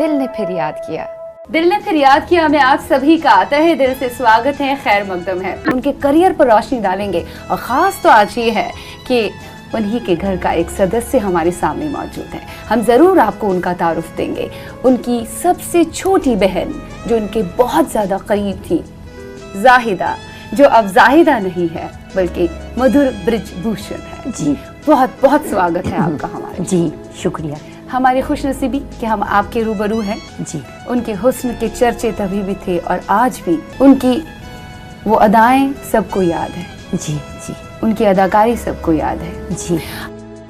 दिल ने फिर याद किया। दिल ने फिर याद किया में आप सभी का तहे दिल से स्वागत है, खैर मकदम है। उनके करियर पर रोशनी डालेंगे और ख़ास तो आज ये है कि उन्हीं के घर का एक सदस्य हमारे सामने मौजूद है। हम ज़रूर आपको उनका तारुफ देंगे। उनकी सबसे छोटी बहन जो उनके बहुत ज़्यादा करीब थी, जाहिदा, जो अब जाहिदा नहीं है बल्कि मधुर ब्रिजभूषण है। जी बहुत बहुत स्वागत है आपका हमारे। जी शुक्रिया। हमारी खुशनसीबी कि हम आपके रूबरू हैं। जी उनके हुस्न के चर्चे तभी भी थे और आज भी उनकी वो अदाएं सबको याद है। जी जी उनकी अदाकारी सबको याद है। जी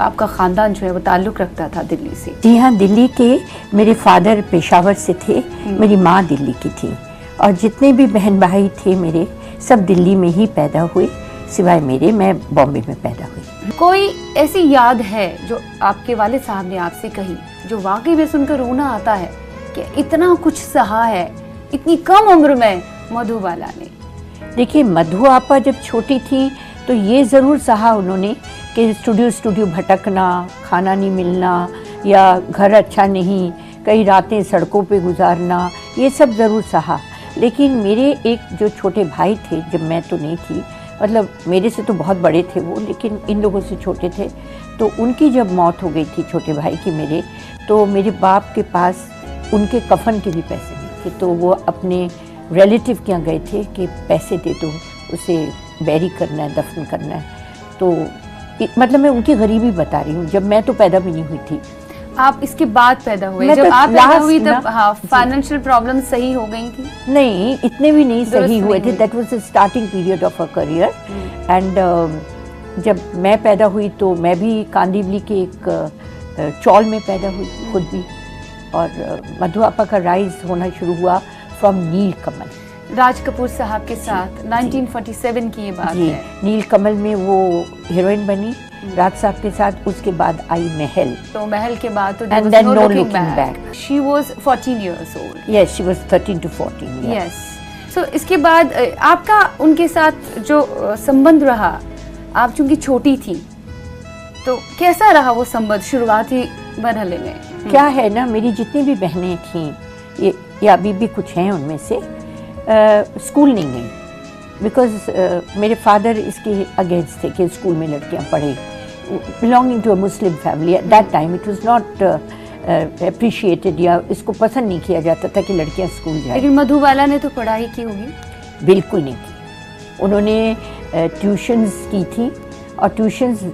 आपका खानदान जो है वो ताल्लुक रखता था दिल्ली से। जी हाँ, दिल्ली के मेरे फादर पेशावर से थे, मेरी माँ दिल्ली की थी और जितने भी बहन भाई थे मेरे सब दिल्ली में ही पैदा हुए, सिवाय मेरे, मैं बॉम्बे में पैदा हुई। कोई ऐसी याद है जो आपके वालिद साहब ने आपसे कही जो वाकई में सुनकर रोना आता है कि इतना कुछ सहा है इतनी कम उम्र में मधुबाला ने? देखिए, मधु आपा जब छोटी थी तो ये ज़रूर सहा उन्होंने कि स्टूडियो भटकना, खाना नहीं मिलना या घर अच्छा नहीं, कई रातें सड़कों पे गुजारना, ये सब ज़रूर सहा। लेकिन मेरे एक जो छोटे भाई थे, जब मैं तो नहीं थी, मतलब मेरे से तो बहुत बड़े थे वो, लेकिन इन लोगों से छोटे थे, तो उनकी जब मौत हो गई थी छोटे भाई की मेरे, तो मेरे बाप के पास उनके कफन के भी पैसे नहीं थे। तो वो अपने रिलेटिव के यहाँ गए थे कि पैसे दे दो, उसे बैरी करना है, दफन करना है। तो मतलब मैं उनकी गरीबी बता रही हूँ, जब मैं तो पैदा भी नहीं हुई थी। आप इसके बाद पैदा हुए? जब तो आप पैदा हुई तब हाँ फाइनेंशियल प्रॉब्लम सही हो गई थी? नहीं, इतने भी नहीं सही हुए थे। That was the starting period of a career. And जब मैं पैदा हुई तो मैं भी कांदिवली के एक चौल में पैदा हुई खुद भी, और मधु आपा का राइज होना शुरू हुआ फ्रॉम नील कमल। राज कपूर साहब के साथ 1947 की ये बात है। नील कमल में वो हीरोइन बनी राज साहब के साथ। उसके बाद आई महल। तो महल के बाद तो and then no looking back. She was 14 years old. Yes, she was 13 to 14. Yeah. Yes. So इसके बाद आपका उनके साथ जो संबंध रहा, आप चूंकि छोटी थी, तो कैसा रहा वो संबंध शुरुआती मरहले में? क्या है ना, मेरी जितनी भी बहनें थीं, ये या अभी भी कुछ हैं उनमें से, स्कूल नहीं गई बिकॉज मेरे फादर इसके अगेंस्ट थे कि स्कूल में लड़कियां पढ़े। Belonging to a Muslim family at that time it was not appreciated, या इसको पसंद नहीं किया जाता था कि लड़कियां स्कूल जाएं। लेकिन मधुबाला ने तो पढ़ाई की होगी? बिल्कुल नहीं की। उन्होंने ट्यूशन्स की थी और ट्यूशन्स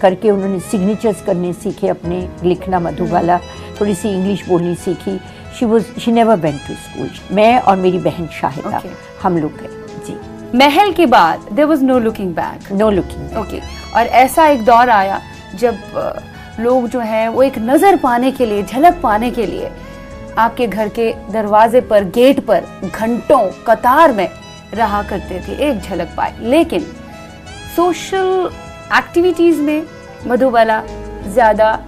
करके उन्होंने सिग्नेचर्स करने सीखे, अपने लिखना। मधुबाला थोड़ी सी इंग्लिश बोलनी सीखी। She never went to school. मैं और मेरी बहन शाहिदा हम लोग गए। जी। महल के बाद there was no looking back. No looking. Okay. और ऐसा एक दौर आया जब लोग जो हैं वो एक नज़र पाने के लिए, झलक पाने के लिए आपके घर के दरवाजे पर, गेट पर घंटों कतार में रहा करते थे, एक झलक पाए। लेकिन सोशल एक्टिविटीज़ में मधुबाला ज़्यादा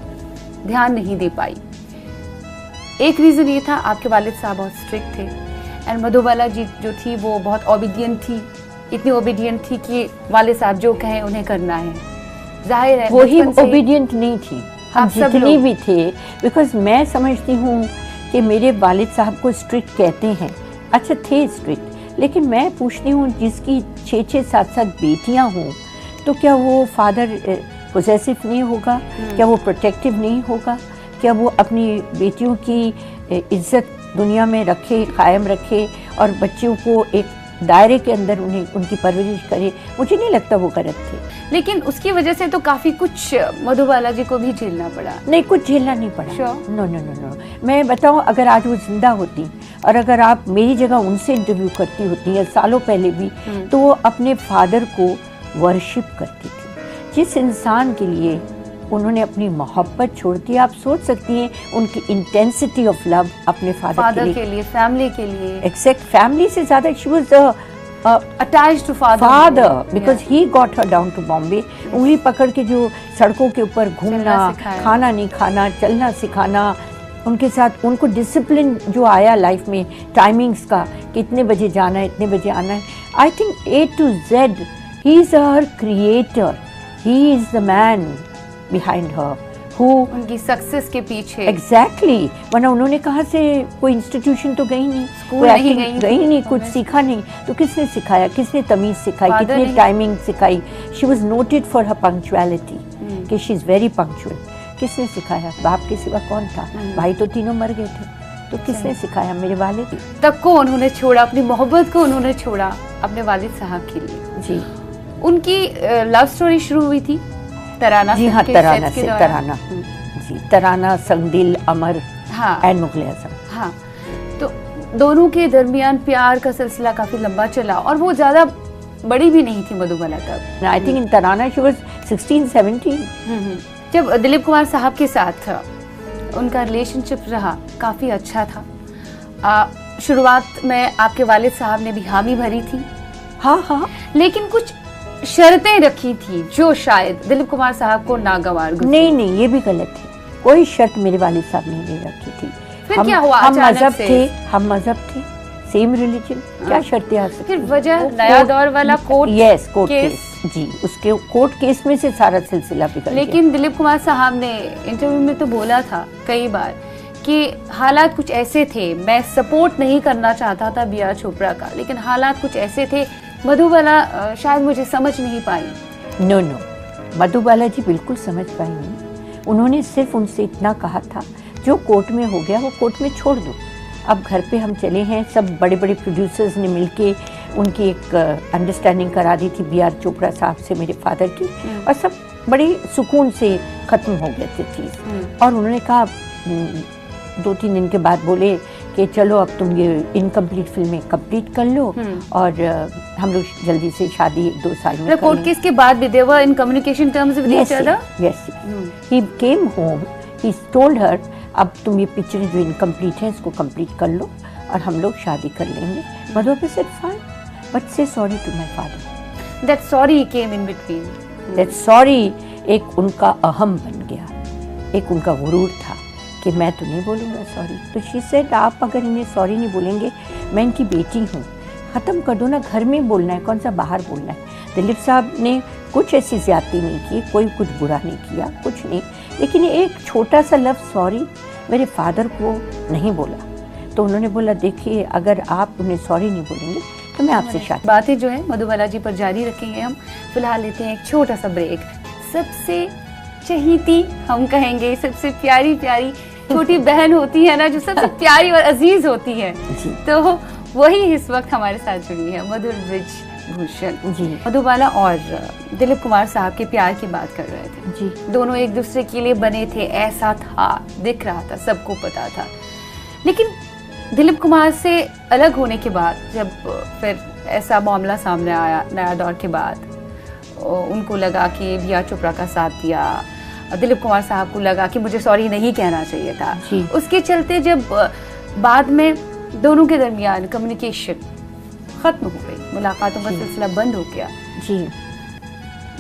ध्यान नहीं दे पाई। एक रीज़न ये था, आपके वालिद साहब बहुत स्ट्रिक्ट थे एंड मधुबाला जी जो थी वो बहुत ओबीडियंट थी, इतनी ओबीडियंट थी कि वालिद साहब जो कहें उन्हें करना है। जाहिर है वही ओबीडियंट नहीं थी, हम जितनी भी थे। बिकॉज मैं समझती हूँ कि मेरे वालिद साहब को स्ट्रिक्ट कहते हैं, अच्छा थे स्ट्रिक्ट, लेकिन मैं पूछती हूँ जिसकी 6-6, 7-7 बेटियाँ हों, तो क्या वो फादर पोजेसिव नहीं होगा? क्या वो प्रोटेक्टिव नहीं होगा? क्या वो अपनी बेटियों की इज्जत दुनिया में रखे, कायम रखे और बच्चों को एक दायरे के अंदर उन्हें उनकी परवरिश करे? मुझे नहीं लगता वो गलत थे। लेकिन उसकी वजह से तो काफ़ी कुछ मधुबाला जी को भी झेलना पड़ा। नहीं, कुछ झेलना नहीं पड़ा। No no no no. मैं बताऊं, अगर आज वो जिंदा होती और अगर आप मेरी जगह उनसे इंटरव्यू करती होती या सालों पहले भी, तो वो अपने फादर को वर्शिप करती थी। जिस इंसान के लिए उन्होंने अपनी मोहब्बत छोड़ दी, आप सोच सकती हैं उनकी इंटेंसिटी ऑफ लव अपने फादर के लिए, फैमिली के लिए। एक्सेक्ट फैमिली से ज़्यादा she was attached to father because he got her down to Bombay. उंगली पकड़ के जो सड़कों के ऊपर घूमना, खाना नहीं खाना, चलना सिखाना, उनके साथ उनको डिसिप्लिन जो आया लाइफ में, टाइमिंग्स का, कितने बजे जाना है, इतने बजे आना है। I think A to Z, he is her creator, he is the man behind her. who उनकी सक्सेस के पीछे एग्जैक्टली वरना उन्होंने कहाँ से कोई इंस्टीट्यूशन तो गई नहीं, कोई नहीं acting गई नहीं, कुछ सीखा नहीं, तो किसने सिखाया, किसने तमीज सिखाई, Father कितने नहीं। टाइमिंग सिखाई। She was noted for her punctuality कि शी इज वेरी पंक्चुअल। किसने सिखाया? बाप के सिवा कौन था? भाई तो तीनों मर गए थे, तो किसने सिखाया? मेरे वालिद। तब को उन्होंने छोड़ा, अपनी मोहब्बत को उन्होंने छोड़ा अपने वालिद साहब के लिए। जी उनकी लव स्टोरी शुरू हुई थी तराना जी से, हाँ, के तराना सेट्स के से, दौरान। तराना जी, तराना, संगदिल, अमर हाँ एंड मुगले आजम। हाँ, तो दोनों के दरमियान प्यार का सिलसिला काफी लंबा चला और वो ज्यादा बड़ी भी नहीं थी मधुबाला तब। I think in Tarana she was 16-17। जब दिलीप कुमार साहब के साथ उनका रिलेशनशिप रहा काफी अच्छा था। शुरुआत में आपके वालिद साहब ने भी हामी भरी थी, हाँ हाँ, लेकिन कुछ शर्तें रखी थी जो शायद दिलीप कुमार साहब को नागवार गुजरी। नहीं नहीं, ये भी गलत है। कोई शर्त मेरे वालिद साहब ने नहीं रखी थी। फिर क्या हुआ हम अचानक मजहब से? थे, हम मजहब थे, सेम रिलीजन, क्या शर्तें आ सकती? फिर वजह नया दौर वाला court yes, court case. Case जी, उसके कोर्ट केस में से सारा सिलसिला बिगड़ गया। लेकिन दिलीप कुमार साहब ने इंटरव्यू में तो बोला था कई बार कि हालात कुछ ऐसे थे, मैं सपोर्ट नहीं करना चाहता था बी.आर. चोपड़ा का, लेकिन हालात कुछ ऐसे थे, मधुबाला शायद मुझे समझ नहीं पाई। नो नो, मधुबाला जी बिल्कुल समझ पाई नहीं। उन्होंने सिर्फ उनसे इतना कहा था, जो कोर्ट में हो गया वो कोर्ट में छोड़ दो, अब घर पे हम चले हैं। सब बड़े बड़े प्रोड्यूसर्स ने मिलके उनकी एक अंडरस्टैंडिंग करा दी थी बी.आर. चोपड़ा साहब से, मेरे फादर की, और सब बड़ी सुकून से ख़त्म हो गए थे चीज़। और उन्होंने कहा 2-3 दिन के बाद बोले कि चलो अब तुम ये इनकम्प्लीट फिल्में कंप्लीट कर लो और हम लोग जल्दी से शादी 1-2 साल में कर कोर्ट लेंगे। केस के बाद भी they were in communication terms with each other. Yes, he came home, he told her अब तुम ये पिक्चरें जो इनकम्प्लीट हैं इसको कंप्लीट कर लो और हम लोग शादी कर लेंगे। Madhubala said fine, but say sorry to my father. That sorry came in between. That sorry एक उनका अहम बन गया, एक उनका गुरूर था कि मैं तो नहीं बोलूँगा सॉरी। तो शी सेड आप अगर इन्हें सॉरी नहीं बोलेंगे, मैं इनकी बेटी हूँ, ख़त्म कर दो ना, घर में बोलना है, कौन सा बाहर बोलना है। दिलीप साहब ने कुछ ऐसी ज्यादती नहीं की, कोई कुछ बुरा नहीं किया, कुछ नहीं, लेकिन एक छोटा सा लफ्ज़ सॉरी मेरे फादर को नहीं बोला। तो उन्होंने बोला देखिए अगर आप उन्हें सॉरी नहीं बोलेंगे तो मैं आपसे शादी। बातें जो है मधुबाला जी पर जारी रखेंगे हम। फिलहाल लेते हैं एक छोटा सा ब्रेक। सबसे चहीती हम कहेंगे, सबसे प्यारी प्यारी छोटी बहन होती है ना, जो सबसे प्यारी और अजीज होती है, तो वही इस वक्त हमारे साथ जुड़ी है, मधुर ब्रिज भूषण जी। मधुबाला और दिलीप कुमार साहब के प्यार की बात कर रहे थे जी। दोनों एक दूसरे के लिए बने थे, ऐसा था, दिख रहा था, सबको पता था। लेकिन दिलीप कुमार से अलग होने के बाद जब फिर ऐसा मामला सामने आया नया दौर के बाद, उनको लगा कि बी.आर. चोपड़ा का साथ दिया, दिलीप कुमार साहब को लगा कि मुझे सॉरी नहीं कहना चाहिए था। उसके चलते जब बाद में दोनों के दरमियान कम्युनिकेशन खत्म हो गई, मुलाकातों का सिलसिला बंद हो गया जी,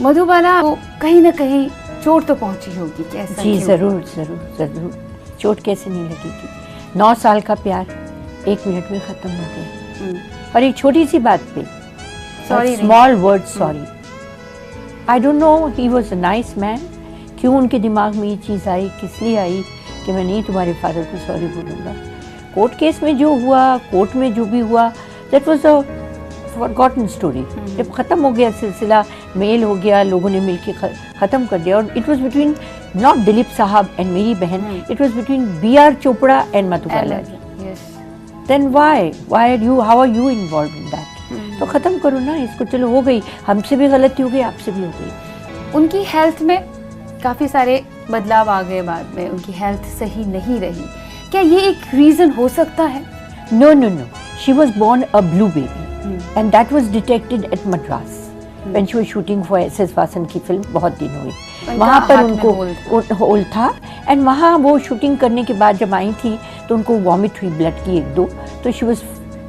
मधुबाला को कहीं ना कहीं चोट तो पहुंची होगी कि ऐसा जी। जरूर जरूर जरूर, चोट कैसे नहीं लगेगी। 9 साल का प्यार 1 मिनट में खत्म हो गया और एक छोटी सी बात पे, sorry, small word sorry. I don't know, he was a nice man. क्यों उनके दिमाग में ये चीज़ आई, किस लिए आई कि मैं नहीं तुम्हारे फादर को सॉरी बोलूँगा। कोर्ट केस में जो हुआ, कोर्ट में जो भी हुआ, that was a forgotten story. जब ख़त्म हो गया सिलसिला, मेल हो गया, लोगों ने मिलके ख़त्म कर दिया। और it was between not Dilip Sahab and मेरी बहन, it was between B R. Chopra and Madhubala ji. Then why are you, how are you involve in that? तो ख़त्म करो ना इसको, चलो हो गई, हमसे भी गलती हो गई, आपसे भी हो गई। उनकी हेल्थ में काफ़ी सारे बदलाव आ गए बाद में, उनकी हेल्थ सही नहीं रही, क्या ये एक रीज़न हो सकता है? No no no, she was born a blue baby and that was detected at Madras when she was shooting for S S. Vasan की फिल्म बहुत दिन हुई। वहाँ पर उनको होल था एंड वहाँ वो शूटिंग करने के बाद जब आई थी तो उनको वॉमिट हुई ब्लड की 1-2, तो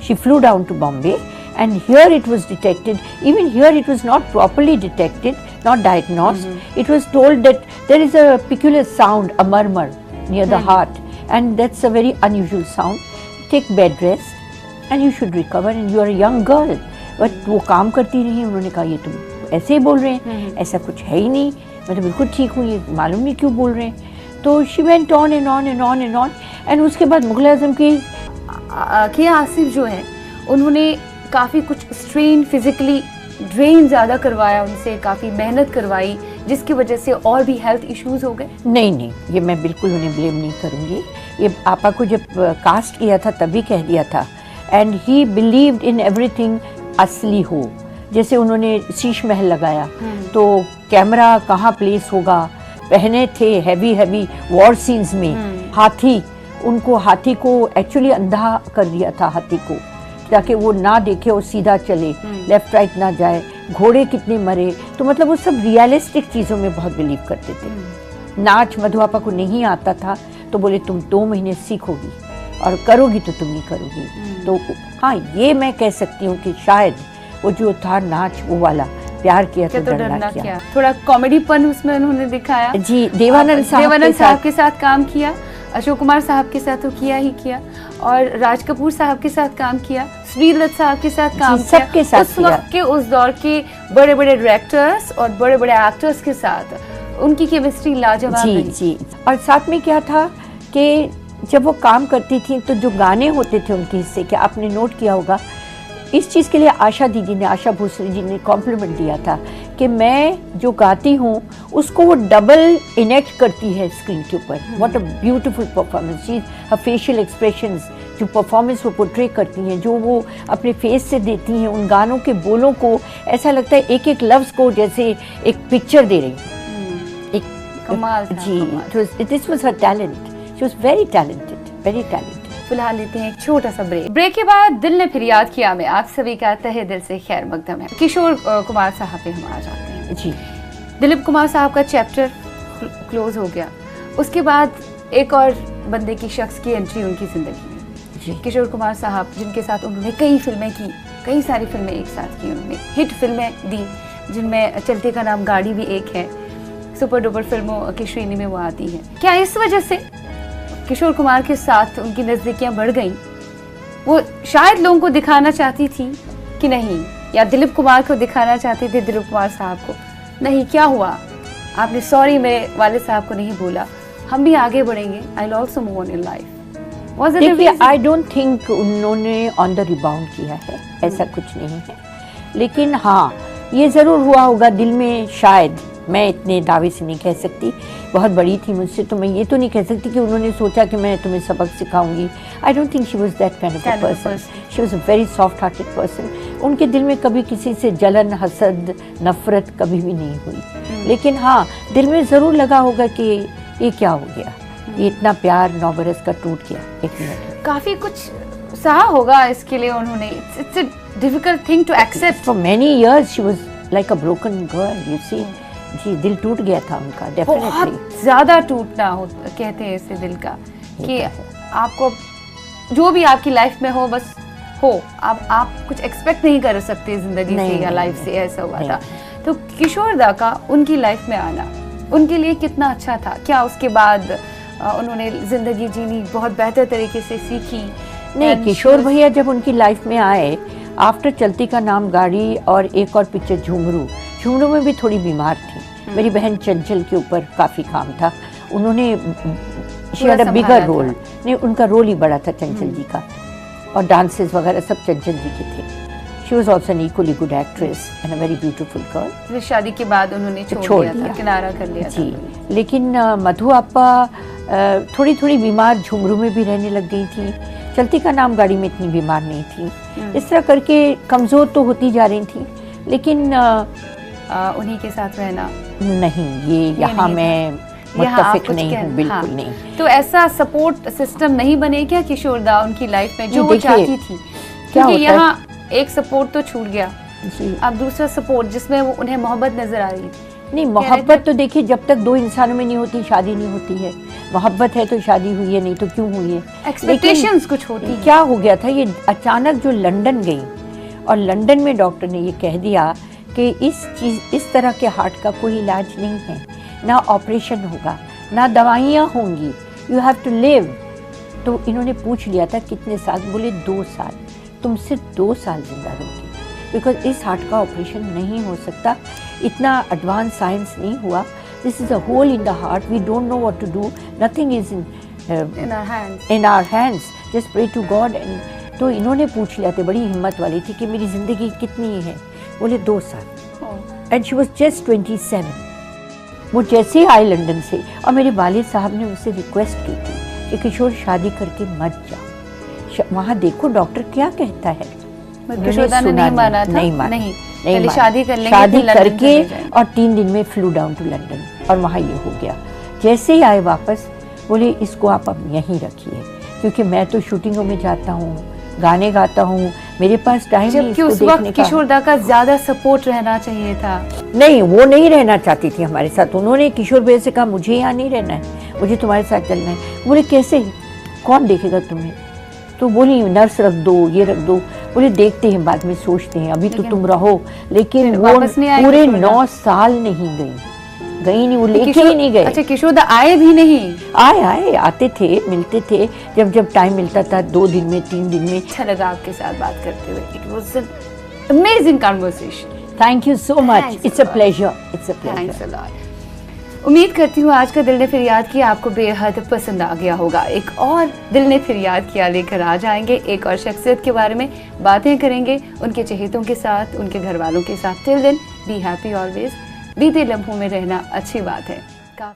she flew down to Bombay and here it was detected. Even here it was not properly detected, not diagnosed. It was told that there is a peculiar sound, a murmur near the heart, and that's a very unusual sound. Take bed rest and you should recover, and you are a young girl. But वो काम करती रही, उन्होंने कहा ये तुम ऐसे ही बोल रहे हैं, ऐसा कुछ है ही नहीं, मैं तो बिल्कुल ठीक हूँ, ये मालूम नहीं क्यों बोल रहे हैं। तो she went on and on and on and on, and उसके बाद मुग़ल आज़म की किया आसिफ जो है उन्होंने काफ़ी कुछ स्ट्रेन, फिजिकली ड्रेन ज़्यादा करवाया उनसे, काफ़ी मेहनत करवाई, जिसकी वजह से और भी हेल्थ इश्यूज हो गए। नहीं, ये मैं बिल्कुल उन्हें ब्लेम नहीं करूँगी। ये आपा को जब कास्ट किया था तभी कह दिया था, and he believed in everything असली हो। जैसे उन्होंने शीश महल लगाया तो कैमरा कहाँ प्लेस होगा, पहने थे हैवी वॉर सीन्स में हाथी, उनको हाथी को एक्चुअली अंधा कर दिया था, हाथी को, ताकि वो ना देखे और सीधा चले, लेफ्ट राइट ना जाए। घोड़े कितने मरे, तो मतलब वो सब रियलिस्टिक चीज़ों में बहुत बिलीव करते थे। नाच मधु आपा को नहीं आता था तो बोले तुम 2 महीने सीखोगी और करोगी तो तुम नहीं करोगी। तो हाँ, ये मैं कह सकती हूँ कि शायद वो जो था नाच वो वाला, प्यार किया तो डरना किया। थोड़ा कॉमेडीपन उसमें उन्होंने दिखाया। जी, देवानंद साहब के साथ काम किया, अशोक कुमार साहब के साथ तो किया ही किया, और राज कपूर साहब के साथ काम किया, श्रीदत्त साहब के साथ काम किया, सबके साथ उस वक्त के उस दौर के बड़े बड़े डायरेक्टर्स और बड़े बड़े एक्टर्स के साथ उनकी केमिस्ट्री लाजवाब रही। जी, और साथ में क्या था कि जब वो काम करती थी तो जो गाने होते थे उनके हिस्से के, आपने नोट किया होगा, इस चीज़ के लिए आशा दीदी ने, आशा भोसले जी ने कॉम्प्लीमेंट दिया था कि मैं जो गाती हूँ उसको वो डबल इनेक्ट करती है स्क्रीन के ऊपर। What a beautiful performance, her facial expressions, जो परफॉर्मेंस वो पोर्ट्रे करती हैं, जो वो अपने फेस से देती हैं, उन गानों के बोलों को ऐसा लगता है एक एक लफ्ज़ को जैसे एक पिक्चर दे रही है। एक कमाल था, जी, this was her talent, she was very talented, very talented. फिलहाल लेते हैं एक छोटा सा ब्रेक के बाद दिल ने फिर याद किया में आप सभी का तहे दिल से खैर मकदम है। किशोर कुमार साहब पे हम आ जाते हैं। जी, दिलीप कुमार साहब का चैप्टर क्लोज हो गया, उसके बाद एक और बंदे की, शख्स की एंट्री उनकी जिंदगी में। किशोर कुमार साहब, जिनके साथ उन्होंने कई फिल्में की, कई सारी फिल्में एक साथ की, उन्होंने हिट फिल्में दी, जिनमें चलते का नाम गाड़ी भी एक है, सुपर डुपर फिल्मों की श्रेणी में वो आती है। क्या इस वजह से किशोर कुमार के साथ उनकी नज़दीकियां बढ़ गईं? वो शायद लोगों को दिखाना चाहती थी कि नहीं, या दिलीप कुमार को दिखाना चाहती थी दिलीप कुमार साहब को? नहीं, क्या हुआ? आपने सॉरी मेरे वाले साहब को नहीं बोला, हम भी आगे बढ़ेंगे, I will also move on in life. देखिए, आई डोंट थिंक उन्होंने ऑन द रिबाउंड किया है, ऐसा कुछ नहीं है। लेकिन हाँ, ये ज़रूर हुआ होगा दिल में, शायद, मैं इतने दावे से नहीं कह सकती, बहुत बड़ी थी मुझसे तो मैं ये तो नहीं कह सकती कि उन्होंने सोचा कि मैं तुम्हें सबक सिखाऊंगी। I don't think she was that kind of a person, she was a very soft hearted person. उनके दिल में कभी किसी से जलन, हसद, नफरत कभी भी नहीं हुई। लेकिन हाँ, दिल में ज़रूर लगा होगा कि ये क्या हो गया, ये इतना प्यार 9 बरस का टूट गया एक मिनट। काफ़ी कुछ सहा होगा इसके लिए उन्होंने। It's a difficult thing to accept. For many years she was like a broken girl, you see. जी, दिल टूट गया था उनका, डेफिनेटली बहुत ज़्यादा टूटना हो, कहते हैं इसे दिल का, कि आपको जो भी आपकी लाइफ में हो बस हो, आप कुछ एक्सपेक्ट नहीं कर सकते जिंदगी से या लाइफ से, ऐसा हुआ था। तो किशोर दा का उनकी लाइफ में आना उनके लिए कितना अच्छा था? क्या उसके बाद उन्होंने जिंदगी जीनी बहुत बेहतर तरीके से सीखी? नहीं, किशोर भैया जब उनकी लाइफ में आए आफ्टर चलती का नाम गाड़ी और एक और पिक्चर झुमरू में भी थोड़ी बीमार थी। मेरी बहन चंचल के ऊपर काफ़ी काम था, उन्होंने she had a bigger role, नहीं उनका रोल ही बड़ा था चंचल जी का, और डांसेस वगैरह सब चंचल जी के थे। She was also an equally good actress and a very beautiful girl. फिर शादी के बाद उन्होंने छोड़ दिया, किनारा कर लिया जी। लेकिन मधु आपा थोड़ी थोड़ी बीमार झुमरू में भी रहने लग गई थी, चलती का नाम गाड़ी में इतनी बीमार नहीं थी। इस तरह करके कमज़ोर तो होती जा रही थी, लेकिन उन्हीं के साथ रहना नहीं, ये यहाँ मैं मुत्तफिक नहीं हूँ, बिल्कुल नहीं। तो ऐसा सपोर्ट सिस्टम नहीं बने क्या किशोर दा उनकी लाइफ में जो वो चाहती थी? क्योंकि यहाँ एक सपोर्ट तो छूट गया, अब दूसरा सपोर्ट जिसमें वो उन्हें मोहब्बत नजर आ रही थी। नहीं, मोहब्बत तो देखिए जब तक 2 इंसानों में नहीं होती शादी नहीं होती है। मोहब्बत है तो शादी हुई है, नहीं तो क्यों हुई है? एक्सपेक्टेशंस कुछ होती। क्या हो गया था, ये अचानक जो लंदन गई और लंदन में डॉक्टर ने ये कह दिया कि इस तरह के हार्ट का कोई इलाज नहीं है, ना ऑपरेशन होगा, ना दवाइयाँ होंगी, यू हैव टू लिव। तो इन्होंने पूछ लिया था कितने साल, बोले 2 साल, तुम सिर्फ 2 साल जिंदा रहोगी, बिकॉज इस हार्ट का ऑपरेशन नहीं हो सकता, इतना एडवांस साइंस नहीं हुआ। This is a hole in the heart. We don't know what to do. Nothing is in our hands. in our hands. Just pray to God. And तो इन्होंने पूछ लिया था, बड़ी हिम्मत वाली थी, कि मेरी ज़िंदगी कितनी है? बोले 2 साल. And she was just 27. वो जैसे ही आई लंदन से, और मेरे वालिद साहब ने मुझसे रिक्वेस्ट की थी कि किशोर शादी करके मत जाओ, वहाँ देखो डॉक्टर क्या कहता है. किशोरदा ने नहीं माना था. नहीं माना. पहले शादी कर लेंगे, शादी फिर लंदन करके चले जाएंगे. और 3 दिन में फ्लू डाउन टू लंदन, और वहाँ ये हो गया. जैसे ही आए वापस, बोले इसको आप अब यहीं रखिए, क्योंकि मैं तो शूटिंगों में जाता हूँ, गाने गाता हूँ, मेरे पास टाइम नहीं जबकि इसको उस देखने वक्त का. किशोरदा का ज्यादा सपोर्ट रहना चाहिए था. नहीं, वो नहीं रहना चाहती थी हमारे साथ. उन्होंने किशोर भैया से कहा मुझे यहाँ नहीं रहना है, मुझे तुम्हारे साथ चलना है. बोले कैसे, कौन देखेगा तुम्हें? तो बोली नर्स रख दो, ये रख दो. बोले देखते हैं, बाद में सोचते हैं, अभी तो तुम रहो. लेकिन वो पूरे 9 साल नहीं गई नहीं, वो लेके ही नहीं गए. अच्छा, किशोरदा आए भी नहीं? आए आते थे, मिलते थे जब टाइम मिलता था, 2 दिन में, 3 दिन में. अच्छा लगा आपके साथ बात करते हुए. It was an amazing conversation. Thank you so much. It's a pleasure. It's a pleasure. Thanks a lot. उम्मीद करती हूँ आज का दिल ने फिर याद किया आपको बेहद पसंद आ गया होगा. एक और दिल ने फिर याद किया लेकर आ जाएंगे. एक और शख्सियत के बारे में बातें करेंगे, उनके चहेतों के साथ, उनके घर वालों के साथ. Till then be happy always. बीते लम्हों में रहना अच्छी बात है.